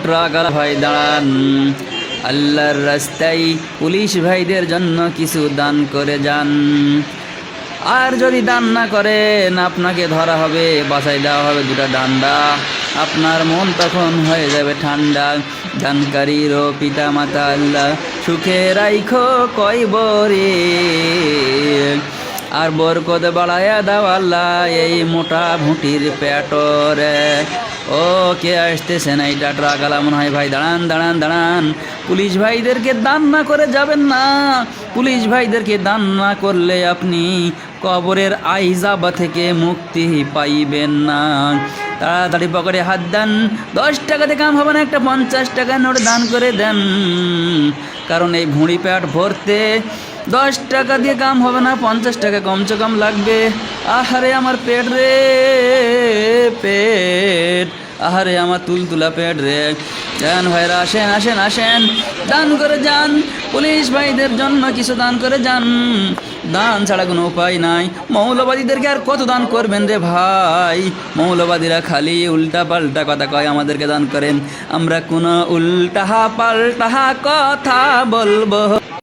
Truck আর ভাই দাঁড়ান, আল্লাহর রাস্তায় পুলিশ ভাইদের জন্য কিছু দান করে যান। আর যদি দান না করেন আপনাকে ধরা হবে, বাসায় দেওয়া হবে দুটা ডান্ডা, আপনার মন তখন হয়ে যাবে ঠান্ডা। দানকারীরও পিতা মাতা আল্লাহ সুখে রাইখো কইবরে, আর বরকত বাড়ায়া দাও আল্লাহ এই মোটা ভুঁটির পেটরে। ও কে আসতেছে না, এটা ট্রাকালা মনে হয় ভাই। দাঁড়ান দাঁড়ান দাঁড়ান, পুলিশ ভাইদেরকে দান না করে যাবেন না। পুলিশ ভাইদেরকে দান না করলে আপনি কবরের আইজাবা থেকে মুক্তি পাইবেন না। তাড়াতাড়ি পকেটে হাত দেন, 10 টাকাতে কাম হবে না, একটা 50 টাকা নোট দান করে দেন। কারণ এই ভুঁড়ি পেট ভরতে 10 টাকা দিয়ে কাম হবে না, 50 টাকা কমসে কম লাগবে। আহারে আমার পেট রে পেট, আহারে আমার তুলতুলা পেট রে। যান ভাইরা, আসেন আসেন আসেন, দান করে যান, পুলিশ ভাইদের জন্য কিছু দান করে যান। দান ছাড়া কোনো উপায় নাই। মৌলবাদীদেরকে আর কত দান করবেন রে ভাই, মৌলবাদীরা খালি উল্টা পাল্টা কথা কয়, আমাদেরকে দান করেন। আমরা কোনো উল্টা পাল্টা কথা বলবো